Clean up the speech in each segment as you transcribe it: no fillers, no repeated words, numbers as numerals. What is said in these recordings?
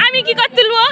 আমি কি করতে তুলবো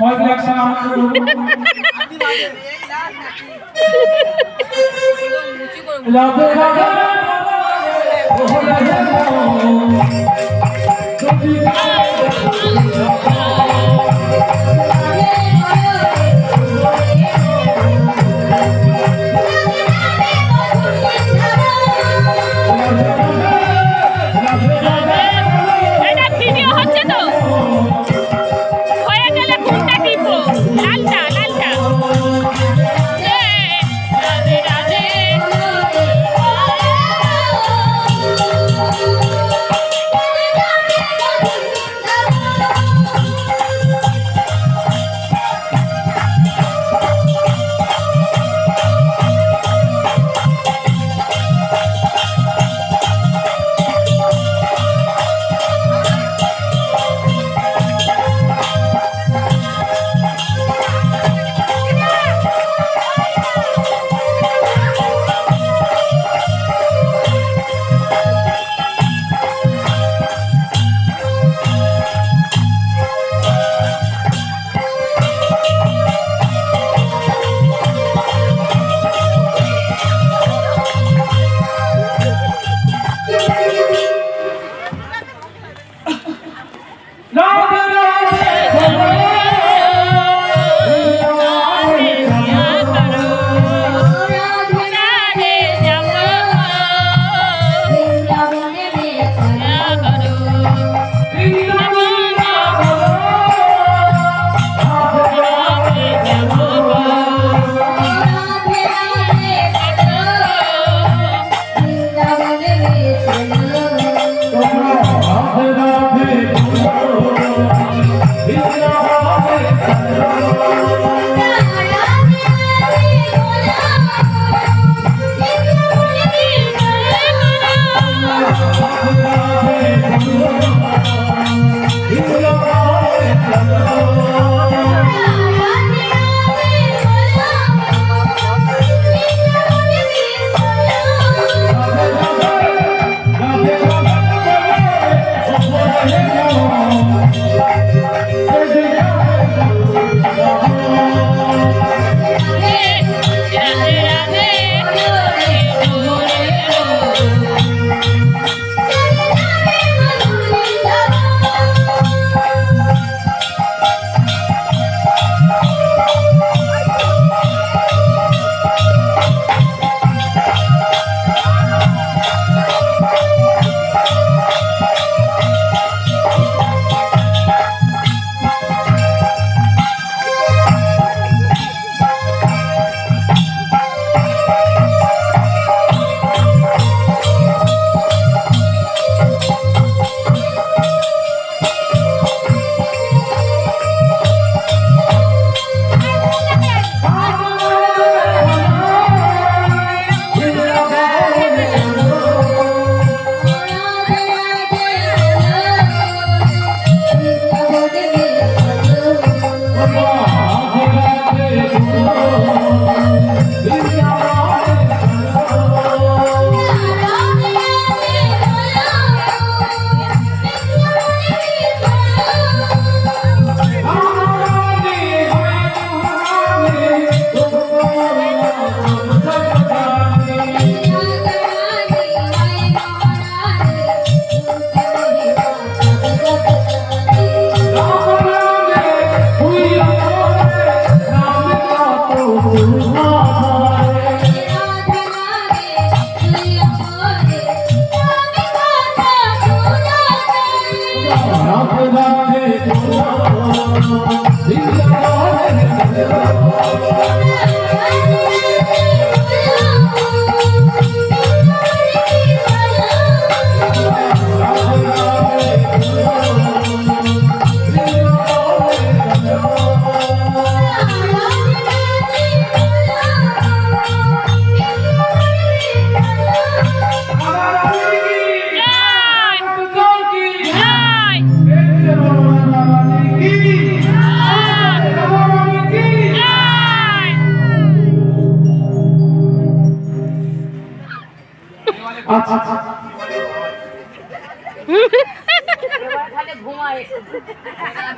আচ্ছা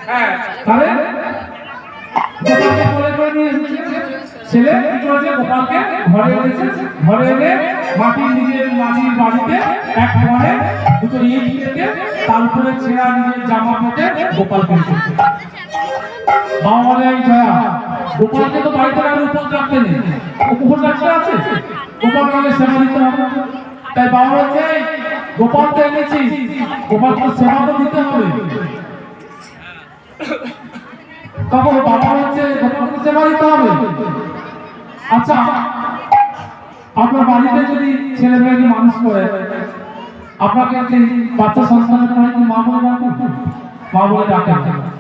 হ্যাঁ তাহলে গোপালকে কোলে করে নিয়ে এসেছে ছেলে কি করেছে গোপালকে ঘরে এনেছে ঘরে এনে মাটির নিজের বাড়িতে এক কোণে দুটো ইট কেটে তার উপরে ছেঁড়া নিজের জামা পেতে গোপালকে এসেছে বাবা বলে এই জয়া গোপালকে তো বাড়িতে রাখলে উপর রাখতে নেই উপর রাখতে আছে গোপাল বলে সেবা দিতে হবে তাই বাবা বলছে গোপাল তো এনেছি গোপালকে সেবা তো দিতে হবে তখন বাবা বলছে গোপালকে সেবা দিতে হবে আচ্ছা আপনার বাড়িতে যদি ছেলে মেয়েকে মানুষ করে আপনাকে সেই বাচ্চা সন্তানের পরে কি মা বলে ডাকে মা বলে ডাকে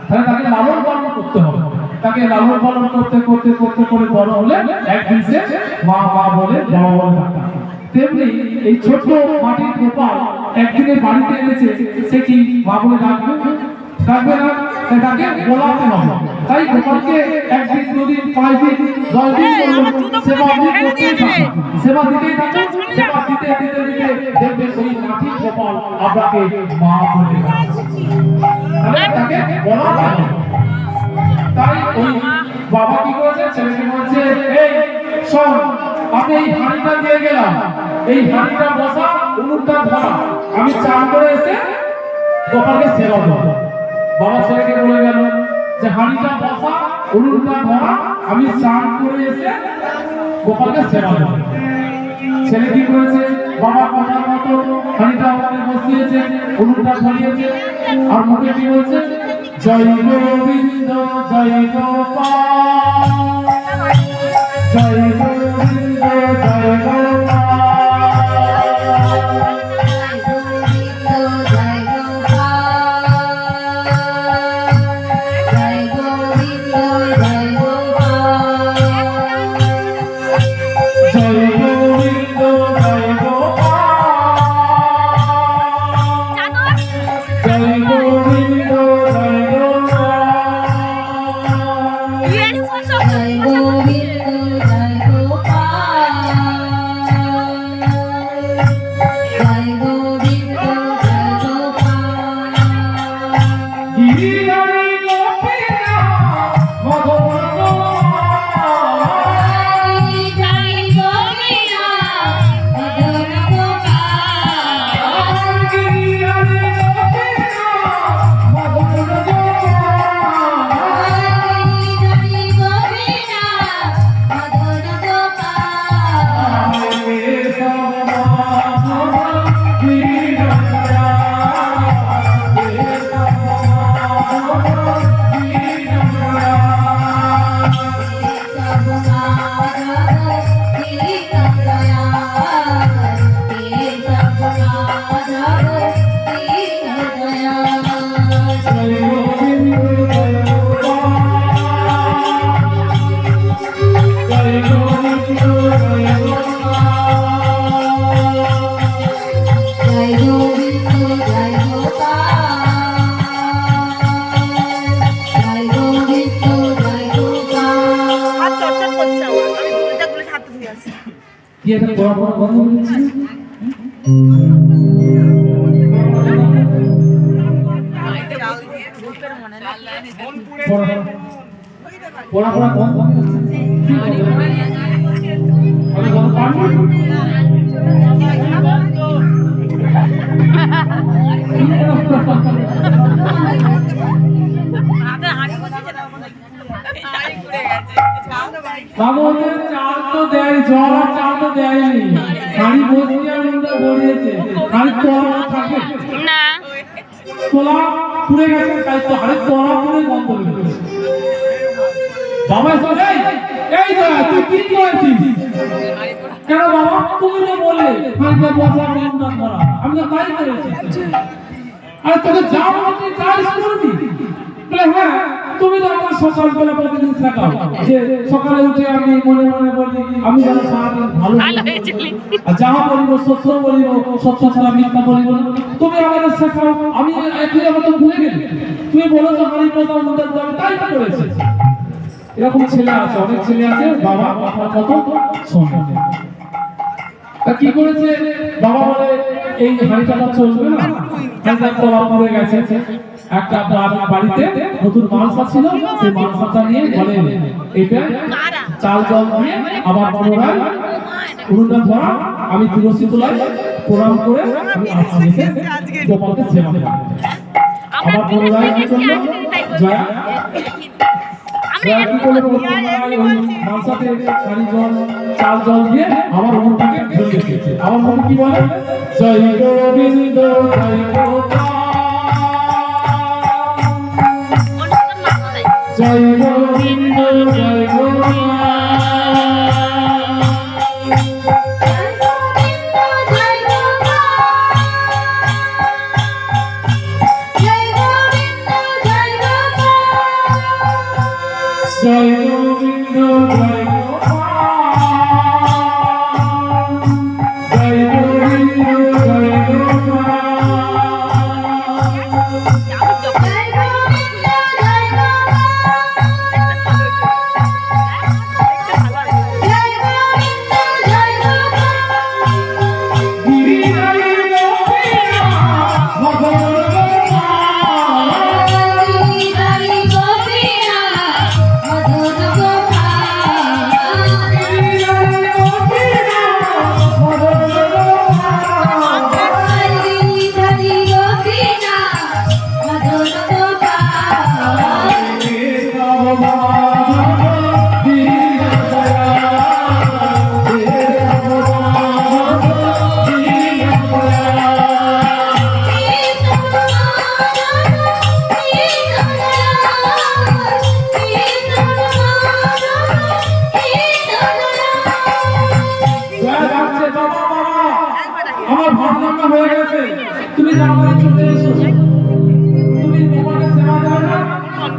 তাহলে তাকে লালন পালন করতে হবে তাকে লালন পালন করতে করতে করতে করে বড় হলে একদিন সে মা মা বলে বাবা বলে ডাকে তেমনি এই ছোট মাটির গোপাল একদিনের বাড়িতে এনেছে সে কি মা বলে ডাকবে ডাকবে না তাকে বলাতে হবে তাই গোপালকে একদিন দুদিন 5 দিন 10 দিন সেবা দিতেই থাকে সেবা দিতে দিতে দিতে দেখবে সেই মাটির গোপাল আপনাকে মা বলে ডাকছে তাহলে তাকে বলাতে হবে তাই ওই বাবা কি করেছে ছেলেকে বলছে এই শোন আমি এই হাঁড়িটা দিয়ে গেলাম এই হাঁড়িটা বসা উনুনটা ধরা আমি চান করে এসে গোপালকে সেবা দেবো বাবা ছেলেকে বলে গেল যে হাঁড়িটা বসা উনুনটা ধরা আমি চান করে এসে গোপালকে সেবা দেবো ছেলে কি করেছে বাবা কথার মতো হাঁড়িটা ওখানে বসিয়েছে উনুনটা ধরিয়েছে আর মুখে কি বলছে জয় গোবিন্দ জয় গোপাল জয় গোবিন্দ জয় গোপাল চাল তো দেয় জল আর চাল তো দেয়নি খালি বসিয়ে উনুনটা ধরিয়েছে খালি তোলা থাকে না তোলা পুড়ে গেছে তাই তো আরে তোলা পুড়ে বন্ধ হয়ে গেছে বাবা এসে এই তুই কি করেছিস কেন বাবা তুমি তো বললে খালিটা বসা উনুনটা ধরা আমি তো তাই করেছি আরে তোকে যা বলছি তাই করবি বলে হ্যাঁ তুমি তো আমার সকালবেলা প্রতিদিন শেখাও যে সকালে উঠে আমি মনে মনে বলি আমি যেন সারাদিন ভালো আর যাহা বলিব সত্য বলিব সত্য ছাড়া মিথ্যা বলিব তুমি আমাদের শেখাও আমি তুই আমার তো ভুলে গেলি তুমি বলেছো হারি কথা মধ্যে আমি তাই করেছি এরকম ছেলে আছে অনেক ছেলে আছে বাবা কথা কত শোনে তা কি করেছে বাবা বলে এই হাঁড়িটা চলবে না, হাঁড়িটা কলাম পড়ে গেছে। একটা বাড়িতে নতুন মালসা ছিল, সেই মালসাটা নিয়ে বলে এটা চাল জল দিয়ে আবার পুনরায় উনুনটা ধরা, আমি তুলসী তলায় প্রণাম করে আমি আসছি গোপালকে সেবা দেব। আবার পুনরায় কি করলো জয়া, জয়া কি করলো ওই মালসাতে পানি জল চাল জল দিয়ে আবার উনুনটাকে ধরিয়ে দিয়েছে। আবার মনে কি বলে জয় গোবিন্দ জয় গোপাল জয় গোবিন্দ জয় গোপাল জয় গোবিন্দ জয় গোপাল জয় গোবিন্দ জয়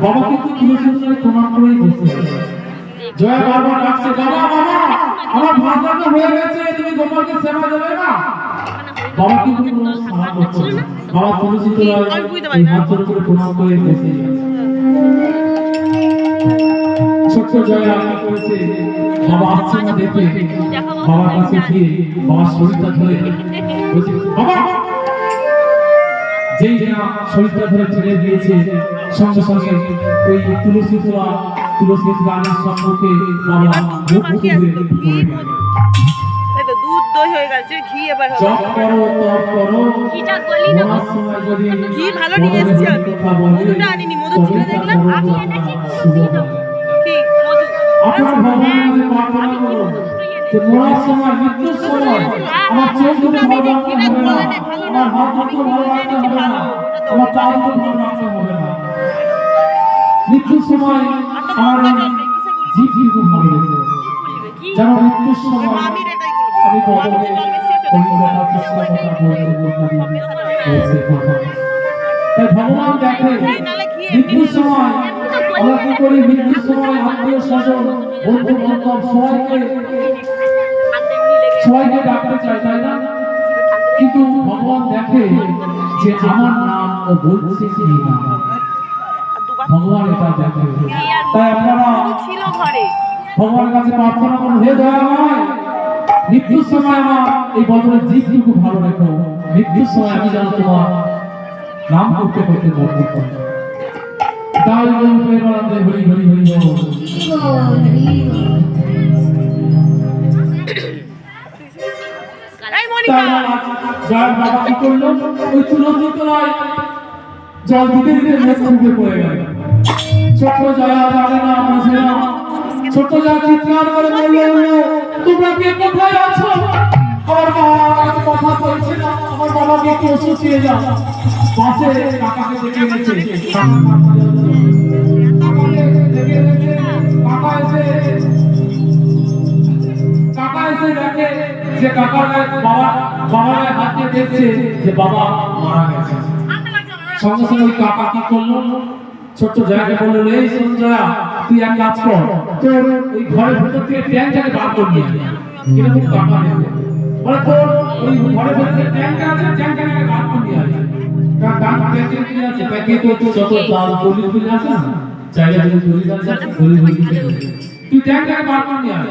বাবা কিন্তু তুলসী তলায় প্রণাম করেই বসে আছে। জয়া বারবার ডাকছে, বাবা বাবা আমার ভাত রান্না হয়ে গেছে, তুমি গোপালকে সেবা দেবে না? বাবা কিন্তু কোনো সাড়া করছে না। বাবা তুলসী তলায় এই হাত জোড় করে প্রণাম করে বসে আছে। ছোট্ট জয়া কি করেছে, বাবা আসছে না দেখে বাবার কাছে গিয়ে বাবার শরীরটা ধরে বলছে, বাবা যেই না শরীরটা ধরে ছেড়ে দিয়েছে, সঙ্গে সঙ্গে ওই তুলসী গানের সম্মুখে বাবা মুখ উঠে দুধ দই হয়ে গেছে, ঘি এবার হবে। জপ করো তপ করো, ঘিটা গলি না, ঘি ভালো নিয়ে এসেছি আমি, মধুটা আনিনি, মধু ছিল দেখলাম, আমি এনেছি কি মধু। আপনার ভগবানের প্রার্থনা করো যে মরার সময় মৃত্যুর সময় আমার চোখ দুটো ভালো রাখতে হবে না, আমার হাত দুটো ভালো রাখতে হবে না, আমার পা দুটো ভালো রাখতে হবে না, মৃত্যুর সময় আমার জীব দুটো ভালো রাখতে হবে, যেন মৃত্যুর সময় আমি বদলে হরিকথা কৃষ্ণ কথা বলতে পারি। তাই ভগবান দেখে মৃত্যুর সময় আমরা কি করি, মৃত্যুর সময় আত্মীয় স্বজন বন্ধু বান্ধব সবাইকে ডাকতে চাই, তাই না? কিন্তু ভগবান দেখে যে আমার নাম ও বলছে কি না, ভগবান এটা দেখে। তাই আপনারা ভগবানের কাছে প্রার্থনা করুন, হে দয়াময় মৃত্যুর সময় আমার এই বদলের জীবটুকু ভালো রেখো, মৃত্যুর সময় আমি যেন তোমার নাম করতে করতে মরতে পারি। তাই বলতে বলতে হরি হরি হরি বল। যার বাবা কি করলো, ওই তুলসী তলায় জল দিতে দিতে মুখ ফুটে পড়ে গেল। ছোট্ট জয়া জানে না, বোঝে না, ছোট্ট জয়া চিৎকার করে বললো, তোমরা কে কোথায় আছো? আমার বাবা কথা বলছে না, আমার বাবাকে একটু ওষুধ দিয়ে যাও। পাশে কাকাকে ডেকে এনেছে, কাকা এসে দেখে যে কাকার বাবার হাতে দেখছে যে বাবা মারা গেছে। সঙ্গে সঙ্গে ওই কাকা কি করলো, ছোট্ট জায়গায় বললো, এই সঞ্জয়া তুই এক কাজ কর, তোর ওই ঘরের ভেতর থেকে ট্যাঙ্কটাকে বার করে নিয়ে আয়। এরকম কাকা দেখে বলে, তোর ওই ঘরের ভেতর থেকে ট্যাঙ্ক আছে, ট্যাঙ্কটাকে বার করে নিয়ে আয়। ট্যাঙ্কে কি আছে, ট্যাঙ্কে তো যত দাল দলিল আছে না, জায়গা দলিল আছে, দলিল তুই ট্যাঙ্কটাকে বার করে নিয়ে আয়।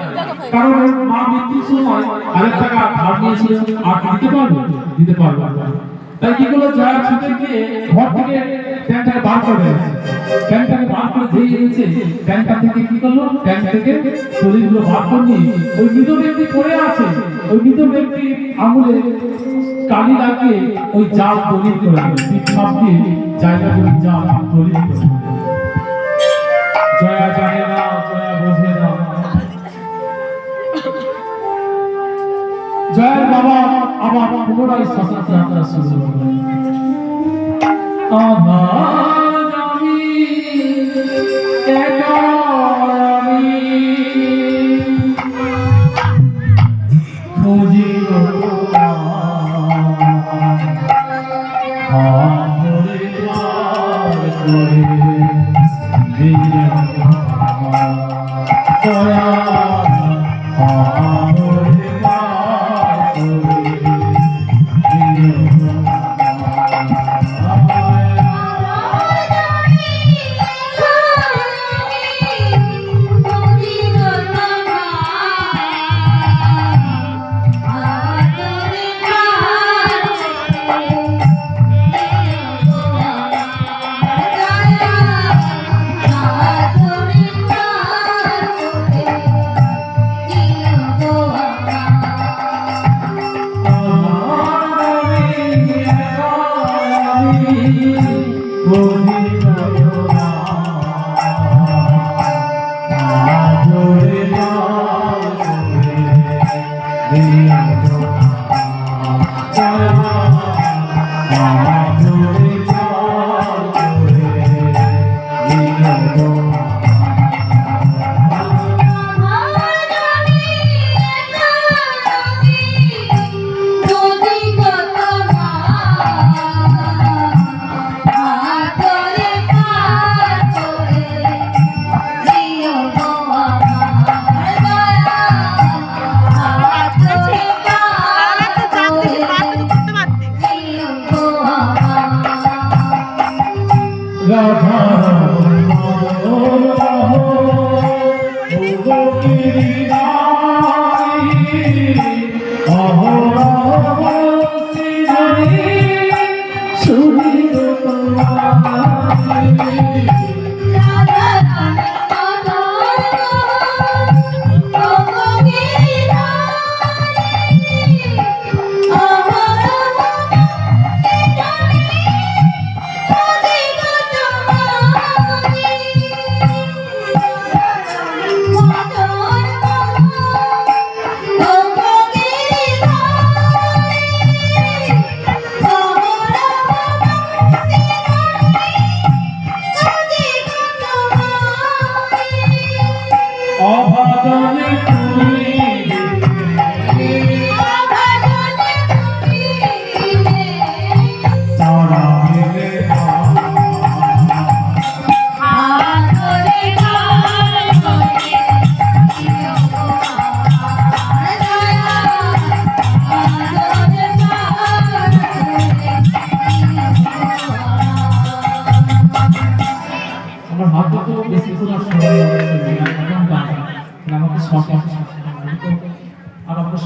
কারণ ওর মা মৃত্যুর সময় 1000 টাকা ধার নিয়েছিল, আর দিতে পারবো? দিতে পারবো না। তাই কি করলো, জয়া ছুটে গিয়ে ঘর থেকে ট্যাঙ্কটাকে বার করে এনেছে। ট্যাঙ্কটাকে বার করে যেই এনেছে, ট্যাঙ্কটা থেকে কি করলো, ট্যাঙ্ক থেকে দলিলগুলো বার করে নিয়ে ওই মৃত ব্যক্তি পড়ে আছে, ওই মৃত ব্যক্তির আঙুলে কালি লাগিয়ে ওই জাল দলিল করে দিল, পিঠাপ দিয়ে জায়গা জমি জাল দলিল করে দিল। জয়া জানে না, জয়া বোঝে না। জয়ের বাবা আবার পুনরায় শ্মশান যাত্রা শুরু করলেন। আবার আমি একা, আমি খুঁজি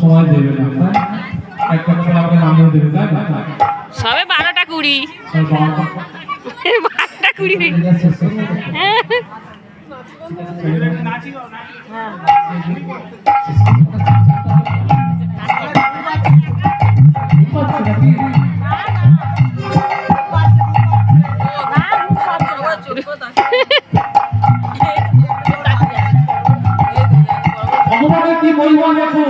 সময় দেবে না, একটা আমাকে নামিয়ে দেবে, তাই না? সবে 12টা 20 12টা 20 ভগবানের কি মহিমা দেখো,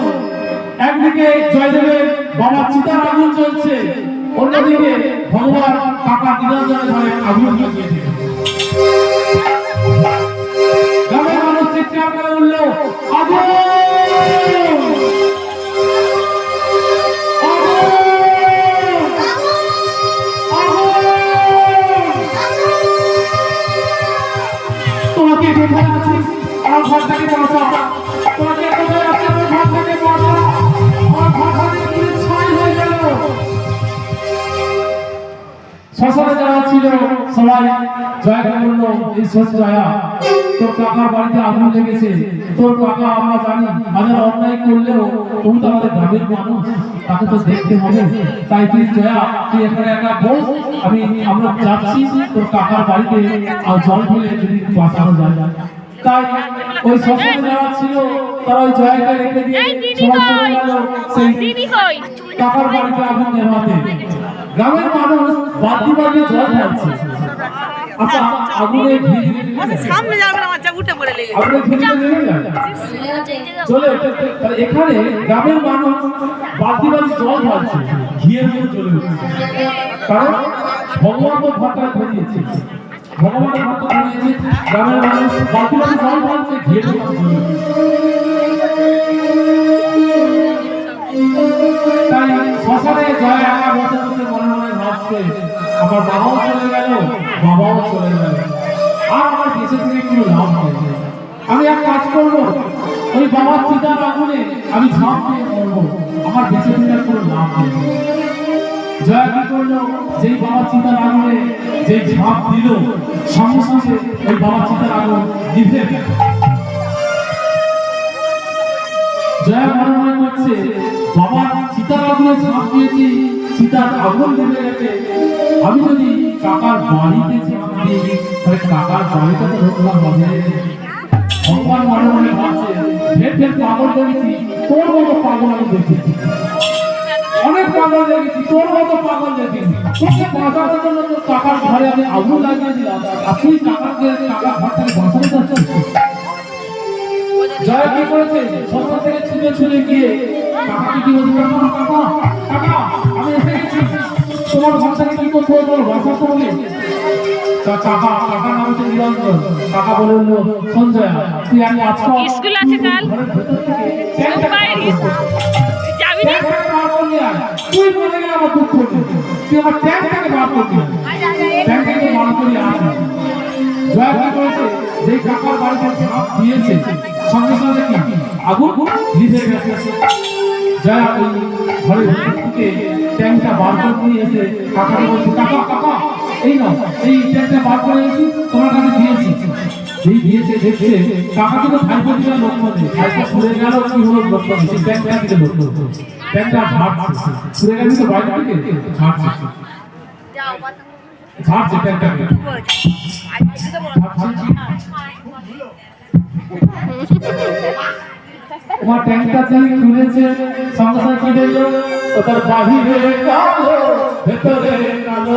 একদিকে জয়দেবের বাবা চিতার আগুন চলছে, অন্যদিকে ভগবান কাকা নিরঞ্জনের ঘরে আগুন জ্বালিয়ে দিল। গ্রামের মানুষ চিৎকার করে উঠল, আগুন! তোমাকে কোথায় আছিস? আমার ঘর থেকে বাঁচা। তোমাকে কোথায় আছে? আমার ঘর থেকে বাঁচা। আমার ঘর থেকে পুড়ে ছাই হয়ে গেল। শ্মশানে যারা ছিল সবাই জয়াকে বলল, এই শোন জয়া, তোর কাকার বাড়িতে আগুন লেগেছে, তোর কাকা আমরা জানি হাজার অন্যায় করলেও তুমি তো আমাদের গ্রামের মানুষ, তাকে তো দেখতে হবে। তাই তুই জয়া তুই এখানে একা বস, আমরা যাচ্ছি তোর কাকার বাড়িতে আর জল ঢেলে যদি বাঁচানো যায়। তাই ওই শ্মশানে যারা ছিল তারা ওই জয়াকে রেখে দিয়ে সবাই চলে গেল সেই কাকার বাড়িতে আগুন নেভাতে। গ্রামের মানুষ বাদি বাদি জল ঢালছে। আচ্ছা আগুনে সামনে যাবে না, বাচ্চা উঠে পড়ে লেগে আগুনে ঘিরে নেমে যায় চলে। এখানে গ্রামের মানুষ বাদি বাদি জল ঢালছে, ঘিয়ের মতো চলে উঠছে। কারণ ভগবান তো ঘটনা ঘটিয়েছে, ভগবানের ভক্ত হয়েছে, গ্রামের মানুষ বাদি বাদি জল ঢালছে, ঘিয়ের মতো চলে উঠছে। তাই শ্মশানে জয় একা বসে বসে মনে মনে ভাবছে আমার বাবাও চলে গেল, বাবাও চলে গেল, আর আমার বেঁচে থেকে কোনো লাভ নেই। আমি এক কাজ করবো, ওই বাবার চিতার আগুনে আমি ঝাঁপ দিয়ে মরবো, আমার বেঁচে থেকে কোনো লাভ নেই। জয় কি করলো, যেই বাবার চিতার আগুনে যেই ঝাঁপ দিল, সঙ্গে সঙ্গে ওই বাবার চিতার আগুন নিভে গেল। জয় মনে মনে করছে বাবার চিতার আগুনে ঝাঁপ দিয়েছি, চিতার আগুন নিভে গেছে, আমি যদি কাকার বাড়িতে ঝাঁপ দিই তাহলে কাকার বাড়িটা তো রক্ষা হবে। ভগবান মনে মনে ভাবছে ঢের ঢের পাগল দেখেছি, তোর মতো পাগল আমি দেখেছি, অনেক পাগল দেখেছি, তোর মতো পাগল দেখেছি। তোকে বাঁচানোর জন্য তোর কাকার ঘরে আমি আগুন লাগিয়ে দিলাম, আর তুই কাকার ঘর থেকে বাঁচাতে যাচ্ছিস। জয় কি করেছে, শ্মশান থেকে ছুটে ছুটে গিয়ে কাকাকে কি বলছে, কাকা কাকা আমি এসে গেছি, তোমার ঘর থেকে কি করতে হবে বাঁচাতে হবে। কাকা কাকা নাম হচ্ছে নিরঞ্জন। কাকা বলল সঞ্জয় তুই আমি আজকে স্কুল আছে কাল যাবি না, তুই বলে গেলে আমার দুঃখ নেই, তুই আমার ট্যাঙ্ক থেকে বার করবি, ট্যাঙ্ক থেকে বার করে আসবি। জয় কি করেছে, যে কাকার বাড়িতে ঝাঁপ দিয়েছে সঙ্গে সঙ্গে কি আগুন নিভে গেছে। জয় ওই ঘরের থেকে ট্যাঙ্কটা বার করে নিয়ে এসে কাকাকে বলছে কাকা কাকা এই নাও, এই ট্যাঙ্কটা বার করে এনেছি তোমার কাছে দিয়েছি। যেই দিয়েছে দেখছে কাকা কিন্তু ভাইপো দিলে লক্ষ্য নেই, ভাইপো ঘুরে গেল কি হলো লক্ষ্য নেই, সেই ট্যাঙ্কটা দিতে লক্ষ্য, ট্যাঙ্কটা ঝাড়ছে, ঘুরে গেল তো বাইরে থেকে ঝাড়ছে, ঝাড়ছে ট্যাঙ্কটাকে তোমার ট্যাঙ্কটা যেই খুলেছে সঙ্গে সঙ্গে কি দেখলো, ও তার বাহিরে কালো ভেতরে কালো,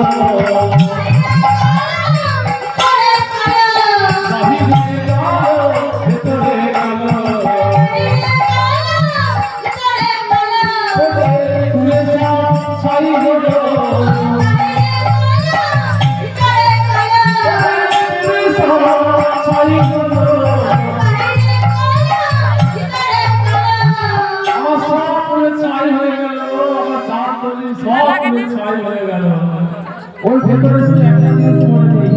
বাহিরে কালো ভেতরে কালো, খুলে সব ছাই হলো, ছাই হলো, ওর ভেতরে শুধু একটা জিনিস মনে নেই,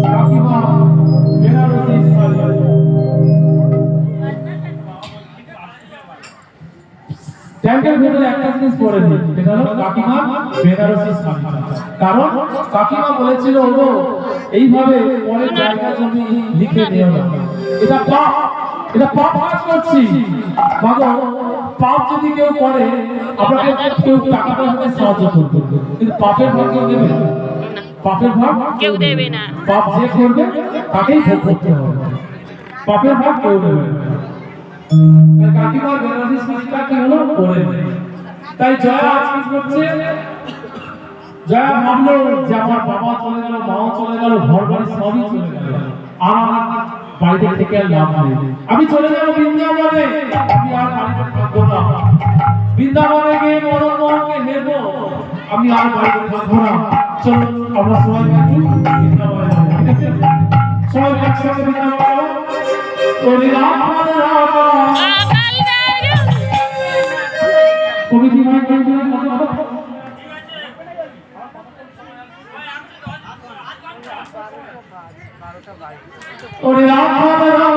কাকিমা বেনারসি শাড়ি। ট্যাঙ্কের ভেতরে একটা জিনিস পরে নেই, সেটা হলো কাকিমা বেনারসি শাড়ি। কারণ কাকিমা বলেছিল ওগো এইভাবে পরের জায়গা জমি লিখে দেওয়া না, এটা পাপ, এটা পাপ কাজ করছি। মাগো পাপ যদি কেউ করে আপনাকে কেউ টাকা পয়সাতে সাহায্য করবে, কিন্তু পাপের ভাগ কেউ দেবে না, পাপের ভাগ কেউ দেবে না, পাপ যে করবে তাকেই ভোগ করতে হবে, পাপের ভাগ কেউ দেবে না। কাকিমার বেনারসি শাড়িটা কি হলো পরে, তাই জয়া আজ কি করছে, জয়া ভাবলো যে আমার বাবা চলে গেল, মাও চলে গেল, ঘর বাড়ি সবই চলে গেল, আর বাড়িতে থেকে আর লাভ নেই, আমি চলে যাবো বৃন্দাবনে, আমি আর বাড়িতে থাকবো না, বৃন্দাবনে গিয়ে মদন মোহনকে হেরবো, আমি আর বাড়িতে থাকবো না। চলো আমরা সবাই বৃন্দাবনে যাবো, ঠিক আছে? সবাই একসাথে বৃন্দাবনে যাবো। ওরে রাম কমিটি ভাই কমিটি ওরে রাম রাজা কোথায় রাম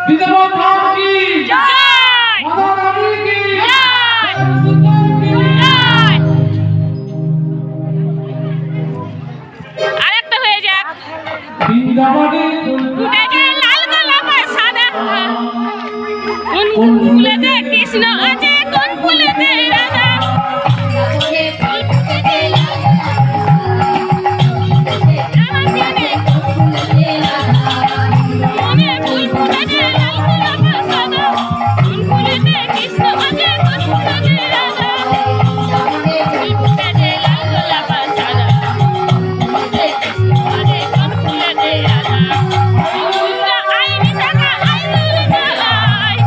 বিধবা ধাম কি জয় মাতা রানী কি জয় সুলতান কি জয়। আরেকটা হয়ে যাক। বৃন্দাবনে ফুটেছে লাল গোলাপ আর সাদা কোন ফুলেতে কৃষ্ণ আছে কোন ফুলেতে রাধা মনে ফুল ফুটেছে লাল গোলাপ আর সাদা কোন ফুলেতে কৃষ্ণ আছে কোন ফুলেতে রাধা ফুল ফুটেছে লাল গোলাপ আর সাদা আছে কোন ফুলেতে রাধা ফুলটা আইনি টাকা আইনি আই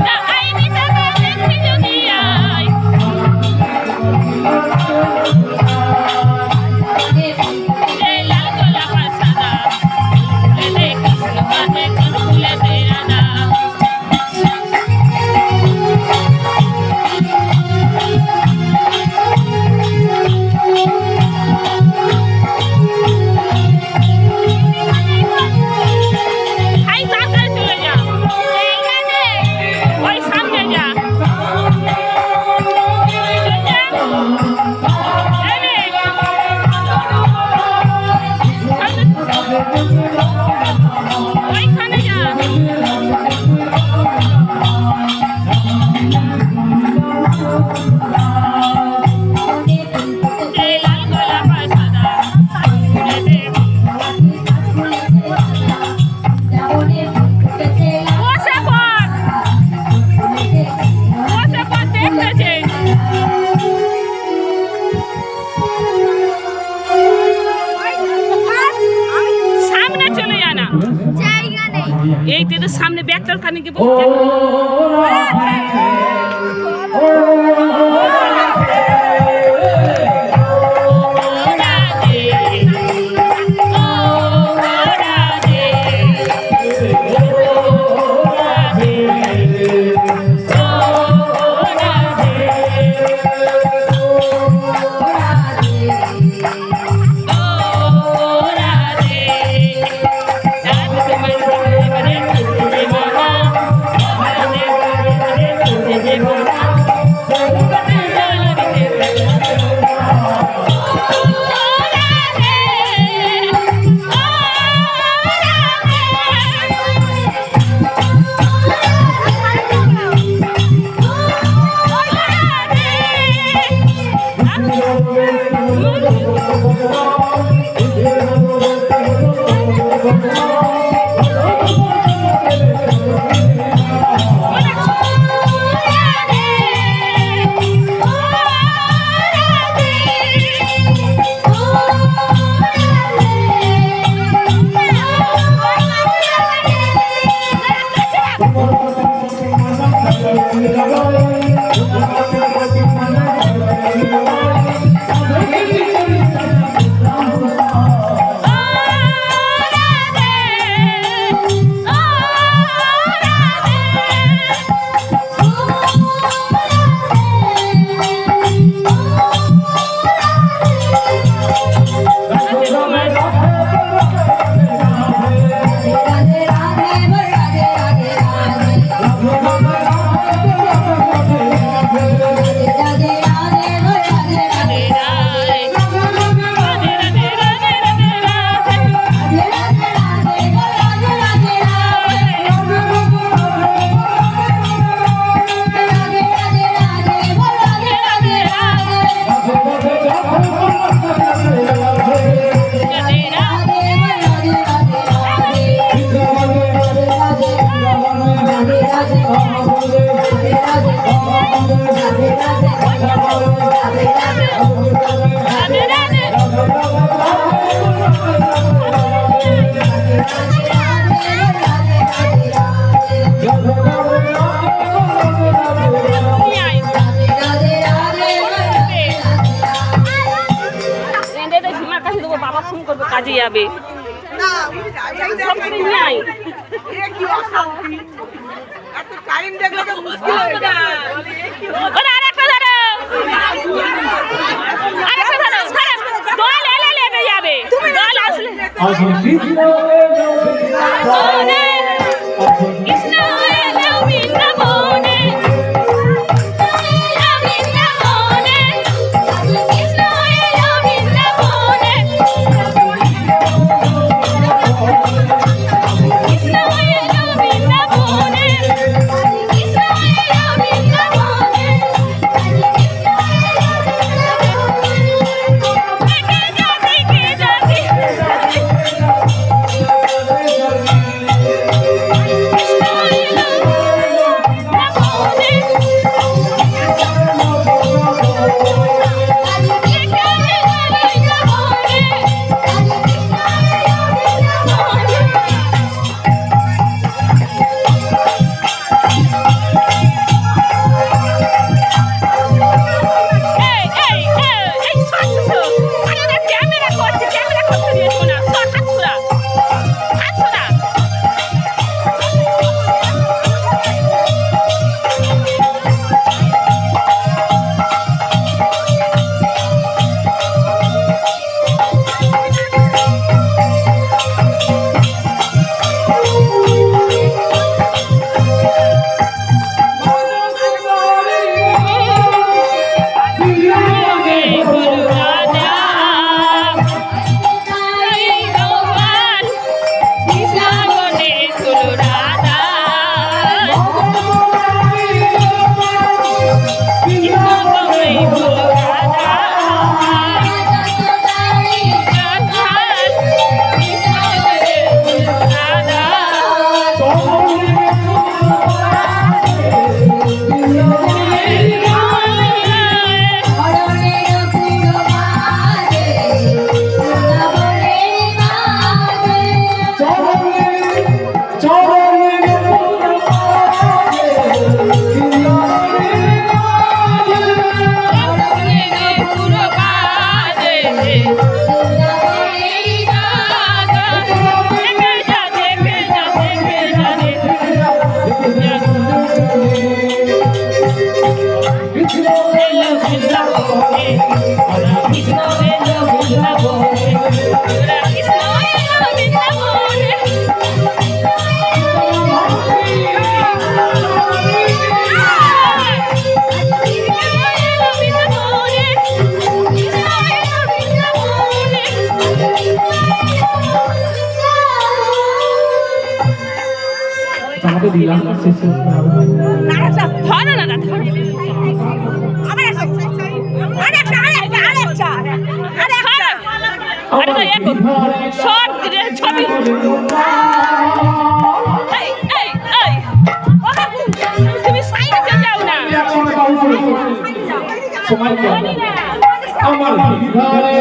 তা আইনি টাকা দেখি যদি আই এই লাল গোলাপ আর সাদা ফুলেতে কৃষ্ণ আছে কোন ফুলেতে রাধা আই তাড়াতাড়ি চলে যা ওই সামনে যা ওইখানে যা এই লাল গোলাপ আর সাদা ফুলেতে বসে পড় দেখতেছে সামনে চলে যা না এই তো সামনে ব্যাগটার কানে গিয়ে ও বসে কাজে যাবে যাবে আমাকে দিলাম শেষ করতে হবে সময় আমার বিধারে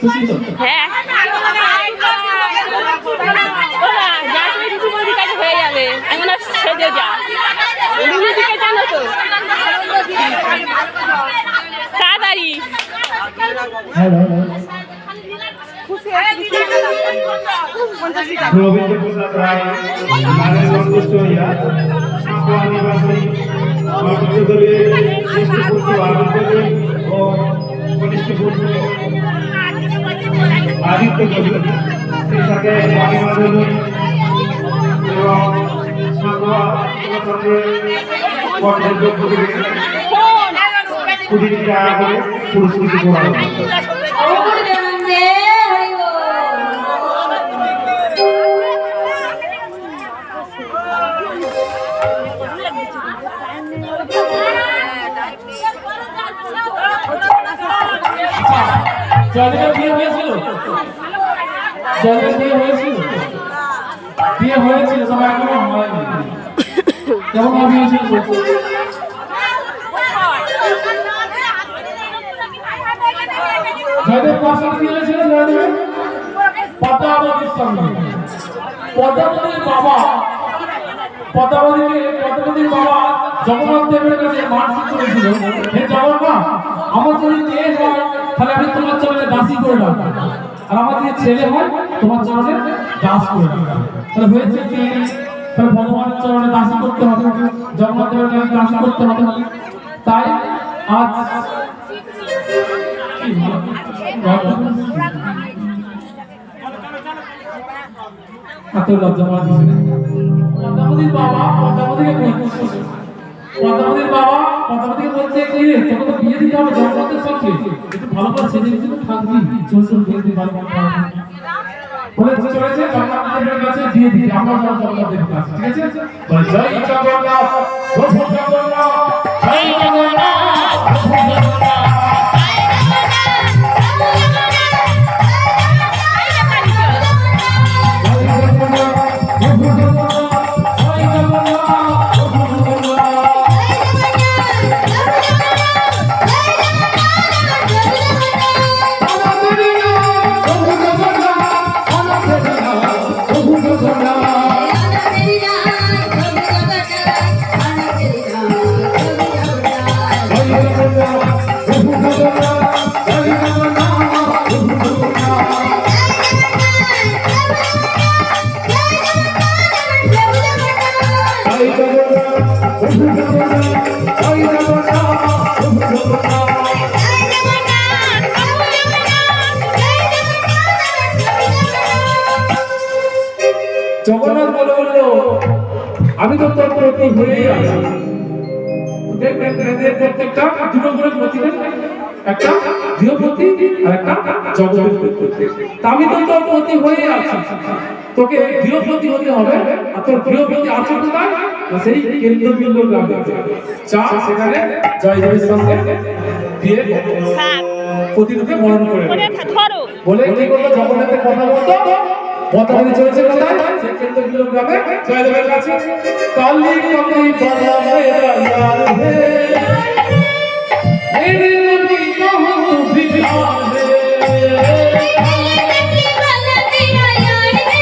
খুশি তো? হ্যাঁ হয়ে যাবে এমন সেজে যা দিকে জানো তো তাড়াতাড়ি রবীন্দ্র প্রসাদ রায় মাঝে সন্তুষ্ট হইয়া আদিবাসী দলের শ্রেষ্ঠ পুত্র আদিত্য ও কনিষ্ঠ পুত্র আদিত্য কবি সেই সাথে বাণী মাধবী এবং প্রতিযোগিতা করে পুরস্কৃত করা হবে। জয়দেবের বিয়ে হয়েছিল? জয়দেবের বিয়ে হয়েছিল? বিয়ে হয়েছিল, তবে এখনো হয়নি। কেমন বিয়ে হয়েছিল? জয়দেব কার সাথে বিয়ে হয়েছিল? জয়দেবের পদ্মাবতীর সঙ্গে। পদ্মাবতীর বাবা জগন্নাথ দেবের কাছে মানসিক করেছিল, হে জগন্নাথ, আমার যদি মেয়ে হয় তাহলে আমি তোমার চরণে দাসী করে রাখবো, আর আমার যদি ছেলে হয় তোমার চরণে দাস করে রাখবো। তাহলে হয়েছে কি, তাহলে ভগবানের চরণে দাসী করতে হবে, জগন্নাথ দেবের কাছে দাসী করতে হবে। তাই আজ এত লজ্জা পাওয়া দিচ্ছে না। পদ্মাবতীর বাবা পদ্মাবতীকে বলছে কি রে, তোকে তো বিয়ে দিতে হবে জগন্নাথের সঙ্গে, একটু ভালো করে সেজে গুজে থাকবি, চল বিয়ে দিতে পারবো বলে চলেছে জগন্নাথের কাছে দিয়ে দিতে। আমরা যাবো জগন্নাথের কাছে, ঠিক আছে? বলে জয় জগন্নাথ, প্রভু জগন্নাথ, জয় জগন্নাথ, প্রভু জগন্নাথ। জগন্নাথ বলে বললো, আমি তো তোর প্রতি হয়েই আছি। প্রত্যেকটা দুটো করে প্রতি, একটা গৃহপতি আর একটা জগতের প্রতি। আমি তো তোর প্রতি হয়েই আছি, তোকে গৃহপতি হতে হবে। আর তোর গৃহপতি আছে কোথায়? সেই কেন্দ্রবিন্দু গ্রামে। যা সেখানে জয়দেবের সঙ্গে দিয়ে প্রতিরূপে বরণ করে বলে কি করলো, জগন্নাথের কথা বলতো। পদ্মাবতী চলেছে কোথায়? সেই কেন্দ্রবিন্দু গ্রামে জয়দেবের কাছে। কালী কালী বালা মেরা ইয়ার হে, मेरे नबी बहुत बिहार है, मेरे नबी बहुत बिहार है।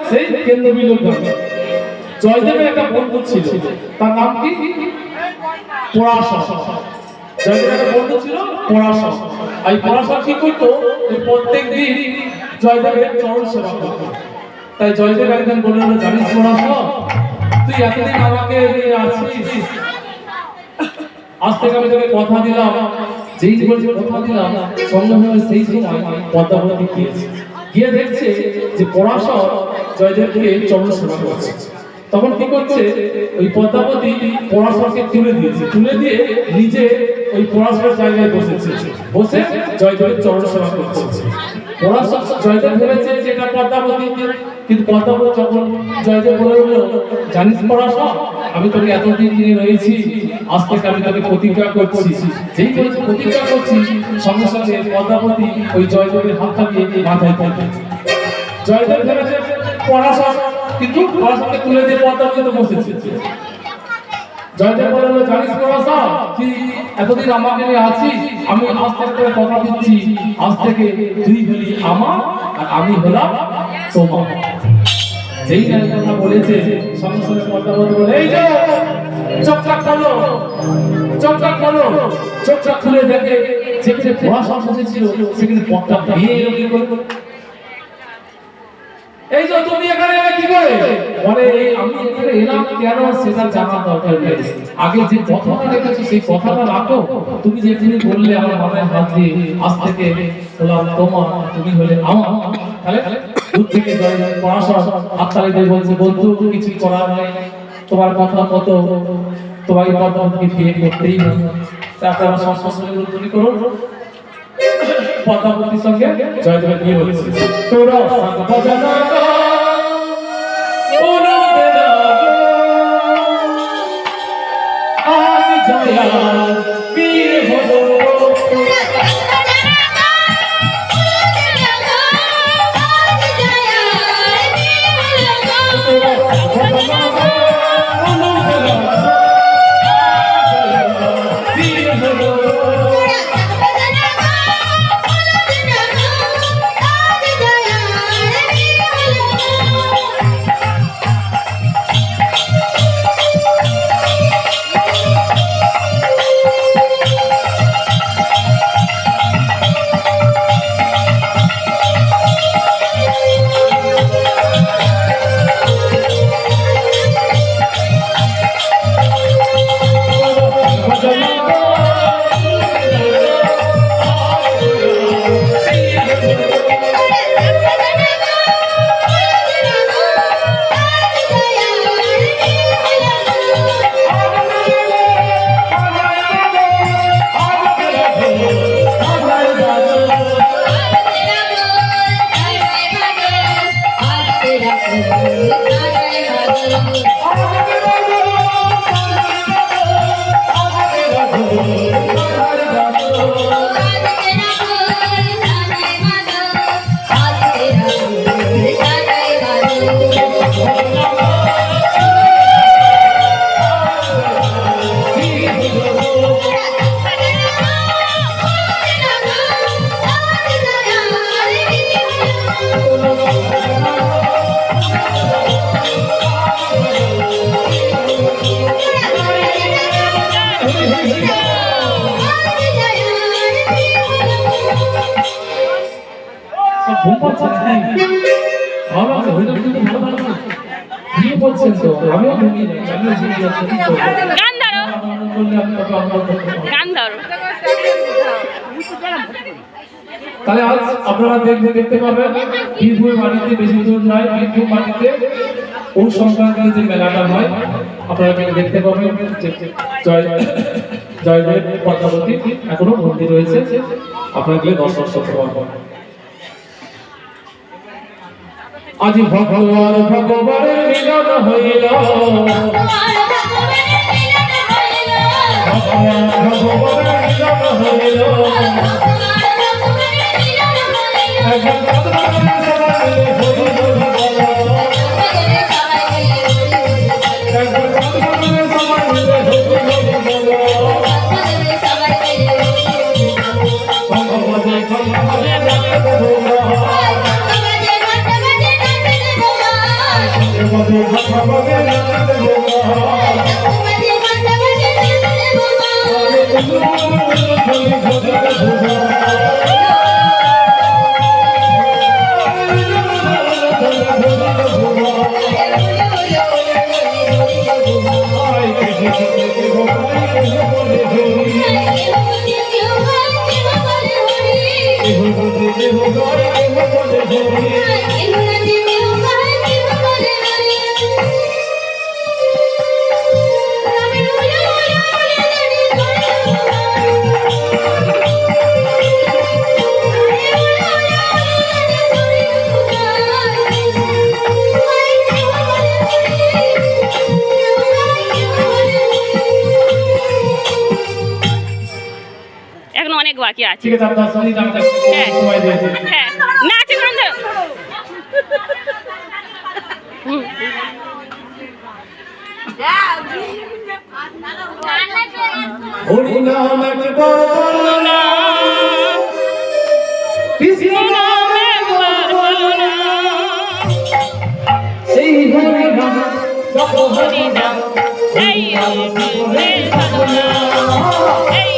সেই কেন্দ্রবিন্দু গ্রামে জয়দেবের একটা বন্ধু ছিল, তার নাম কি? পরাশর। জয়দেবের একটা বন্ধু ছিল পরাশর। এই পরাশর কি করতো? প্রত্যেক দিন জয়দেবের চরণ সেবা করতো। তাই জয়দেব একদিন বললেন, জানিস পরাশর, তুই এতদিন আমাকে নিয়ে আসছিস, আজ থেকে আমি তোকে কথা দিলাম, যেই বলছি কথা দিলাম, সঙ্গে সঙ্গে সেই সময় পদ্মাবতী গিয়ে দেখছে যে পরাশর জয়দেবকে চরণ সেবা করছে। তখন কি করছে? ওই পদ্মাবতী পরাশরকে তুলে দিয়েছে, তুলে দিয়ে নিজে ওই পরাশরের জায়গায় বসেছে, বসে জয়দেবের চরণ সেবা করছে। পরাশর জয়দেব ভেবেছে যে এটা পদ্মাবতী, কিন্তু পদ্মাবতী যখন জয়দেব বলে উঠল, জানিস পরাশর, আমি তোকে এতদিন নিয়ে রয়েছি, আজ থেকে আমি তোকে প্রতিজ্ঞা করছি। যেই বলেছে প্রতিজ্ঞা করছি, সঙ্গে সঙ্গে পদ্মাবতী ওই জয়দেবের হাতটা দিয়ে মাথায় তুলবে। জয়দেব ভেবেছে পরাশর, কিন্তু পরাশরকে তুলে দিয়ে পদ্মাবতীতে বসেছে। জয়দেব বলল, জানিস পরাশর, তুই এতদিন আমাকে নিয়ে আছিস, আমি আজ থেকে কথা দিচ্ছি, আজ থেকে তুই হলি আমার আর আমি হলাম তোমার। যেই কথা বলেছে, সঙ্গে সঙ্গে পদ্মাবতী বলে, এই যে চোখটা খোলো, চোখটা খোলো। চোখটা খুলে দেখে যেখানে পরাশর বসেছিল সেখানে পদ্মা ভেঙে এলো। কি করে? এই যে তুমি এখানে এলে কি করে? বলে, আমি এখানে এলাম কেন সেটা জানা দরকার নেই, আগে যে কথাটা রেখেছো সেই কথাটা রাখো। তুমি যেখানে বললে আমার মাথায় হাত দিয়ে, আজ থেকে হলাম তোমার, তুমি হলে আমার। তাহলে দূর থেকে পরাশর হাততালি দিয়ে বলছে, বন্ধু কিছু করার নেই, তোমার কথা মতো তোমার পদ্মাবতীকে বিয়ে করতেই হবে। তারপর আমার সংস্কৃতি তুমি করো। পদ্মাবতীর সঙ্গে জয়দেবের বিয়ে হয়েছে। তোরা বাজানা আজ জয়া বীর হলো। তাহলে আজ আপনারা দেখতে পাবেন বীরভূমের মাটিতে, বেশি দূর নয়, বীরভূম মাটিতে পৌষ সংক্রান্তির যে মেলাটা হয়, আপনারা দেখতে পাবেন জয়দেব পদ্মাবতী এখনো মন্দির রয়েছে, আপনারা গেলে দর্শন করতে পারবেন। আজ ভগবান ভগবানের মিলন হইল, ভগবান ভগবানের মিলন হইল, মাঝে ঘাটা বাগে নাচতে ভোগা আরে ঝুলি ঝোলে ভোগা এখন অনেক বাকি আছে। ঠিক আছে আপনার সঙ্গে জানতে হ্যাঁ। সময় দিয়েছি হ্যাঁ নাচ বন্ধ। হরি নাম একবার কৃষ্ণ নাম একবার সেই হরি নাম জপ হরি নাম এই এই সাধনা এই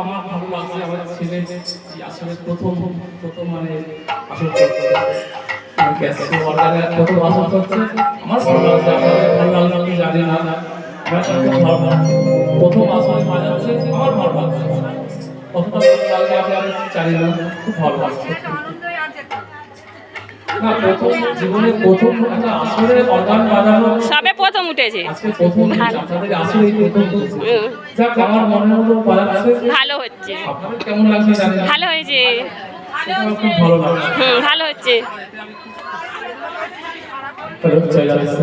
আমার ভালো লাগছে আমার ছেলে আসলে প্রথম মানে আসল করছে আর গ্যাস অর্গানে কত আসল করছে আমার ভালো লাগছে আপনাদের ভালো লাগছে আমি জানি না আমার খুব ভালো লাগছে প্রথম আসল বাজাচ্ছে আমার ভালো লাগছে কতটা ভালো লাগছে আমি জানি না খুব ভালো লাগছে না প্রথম জীবনে প্রথম একটা আসলে অর্গান বাজানো সবে প্রথম উঠেছে। আজকে প্রথম আপনাদের আসলে প্রথম হচ্ছে যাক আমার মনে হলো বাজাচ্ছে ভালো হচ্ছে। আপনাদের কেমন লাগছে জানি না ভালো হয়েছে। আমার খুব ভালো লাগছে ভালো হচ্ছে। তাহলে চাই যাচ্ছে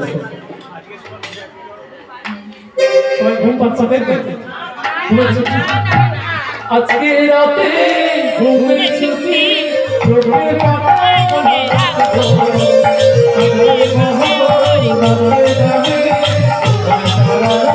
সবাই ঘুম পাচ্ছে দেখবেন আজকে রাতে ঘুমের ছুটি চোখের পাতায় মনে রাখবো আগে মহামারী বাঁধে যাবে সারা রাত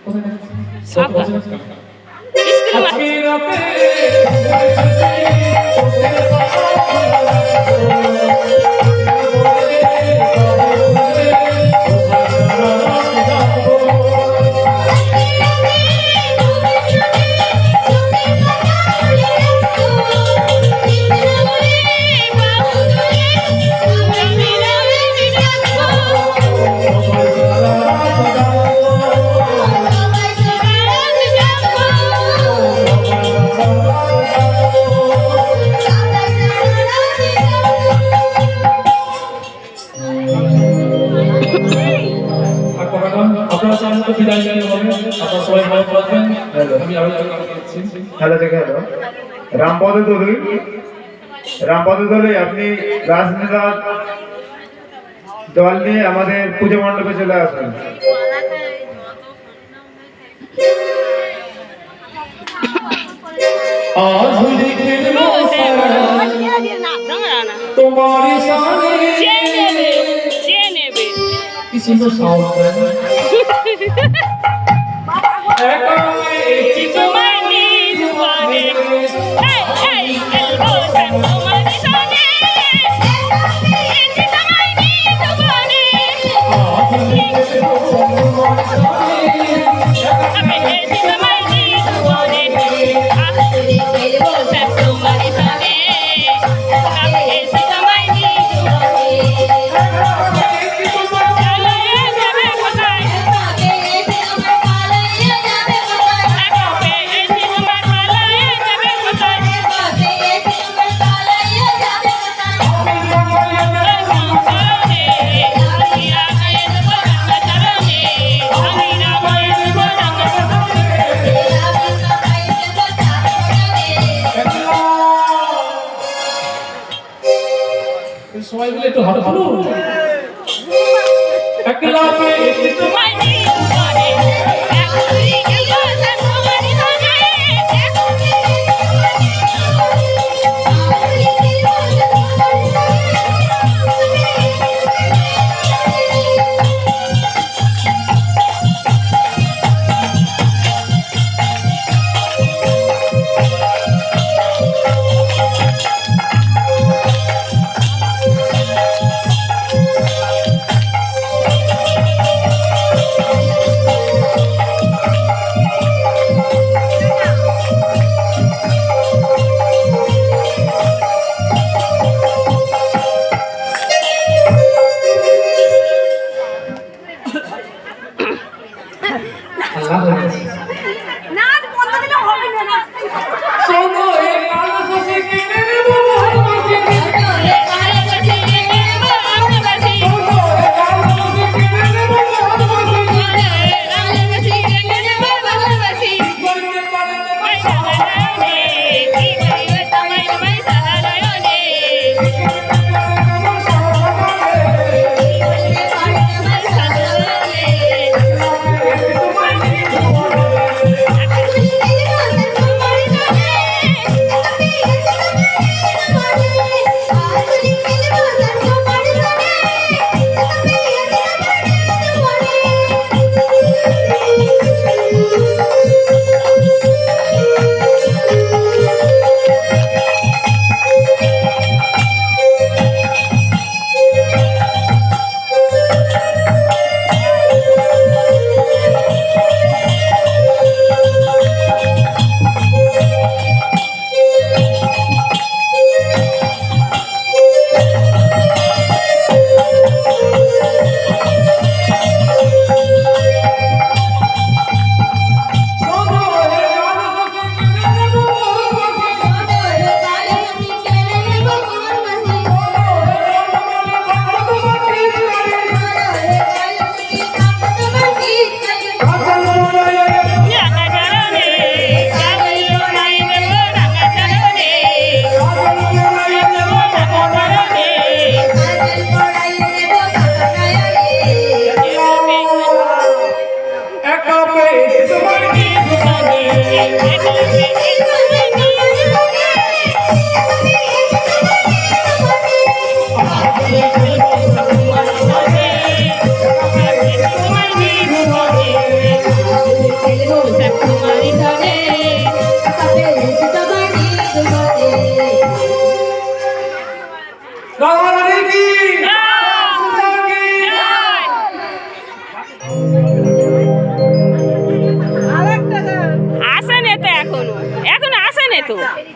সাত স্কুল আজকে রাতে আপনারা সামনে তো বিদায় নিয়ে হবে আপনারা সবাই ভালো থাকবেন আমি আবার করছি হ্যালো থেকে হ্যালো রামপদ দলে আপনি রাজনেতা দল নিয়ে আমাদের পুজো মণ্ডপে চলে আসুন। आज लिखे लो तुम्हारी शान किसी को साउंड সবাই মিলে একটু হাত তুলো একলা পেয়ে তোমায়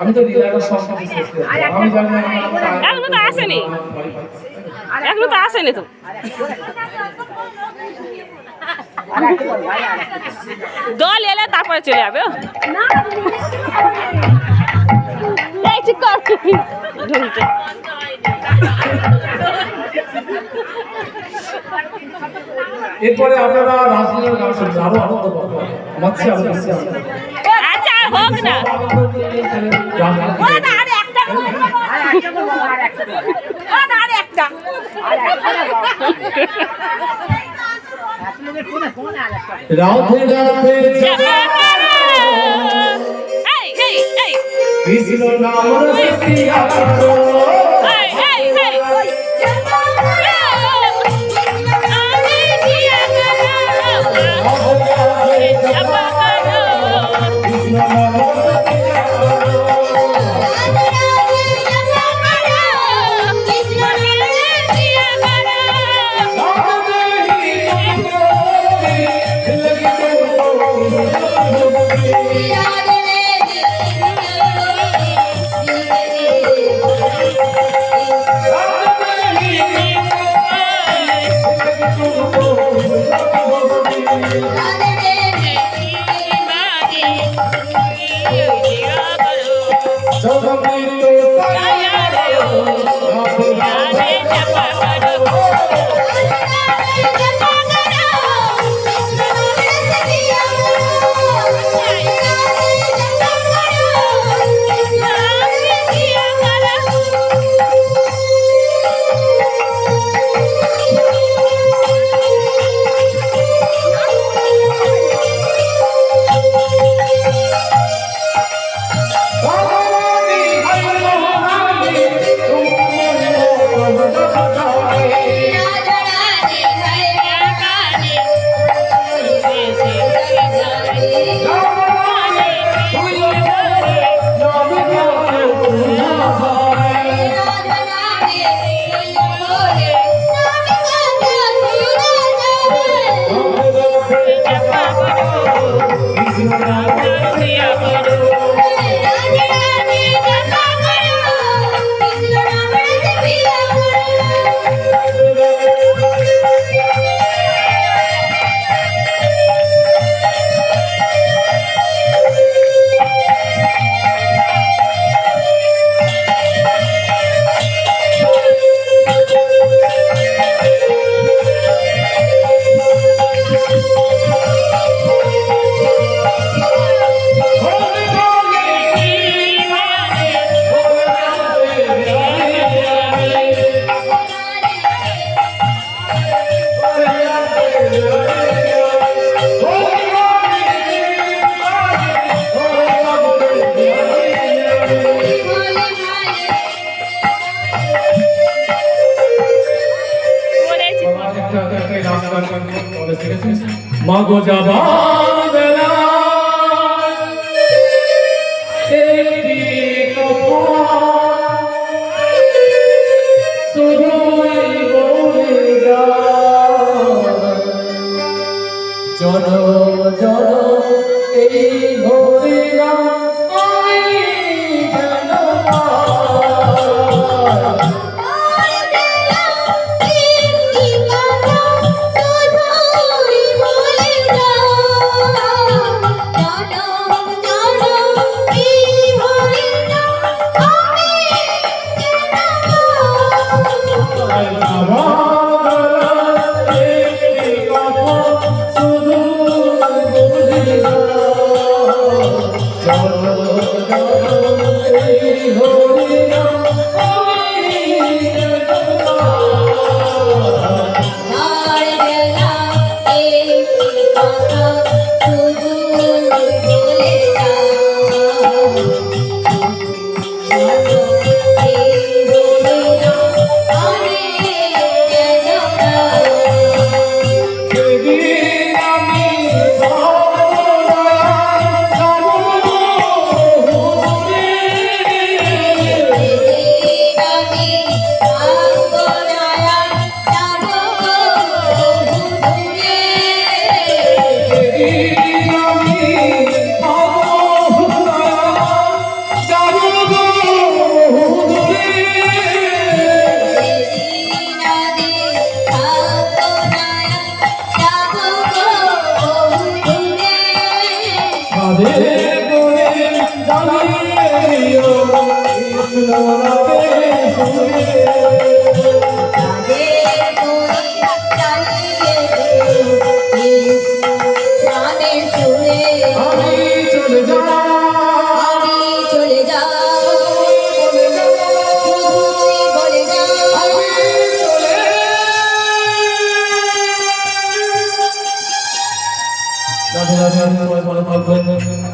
আমি তো লীলাটা সব কিছু শেষ করে দেব। আমি জানি না এখনো তো আসেনি এখনো তো আসেনি তো দল এলে তারপরে চলে যাবে এই ঠিক কর ঢুলতে এরপরে আপনারা রাসলীলার গান শুনছেন, আরো আনন্দ পাবেন। আমার চেয়ে আরো বেশি আনন্দ পাবেন। আচ্ছা আর হোক না গান গান ওরা আরে একটা ওরা আরে একটা রাধে রাধে এই এই এই কৃষ্ণ নাম রসিয়া করো। এই এই এই আমি দিয়া করো জপা করো কৃষ্ণ নাম রসিয়া করো। মাগো যাবার বেলা একটি কথা শুধুই বলে যায়, চলো চলো এই ঘরে আমি যেন তাদের করে জানিয়ে দিও কৃষ্ণ রাধে শুনে আমি চলে রাধে রাধে সবাই ভালো থাকবেন।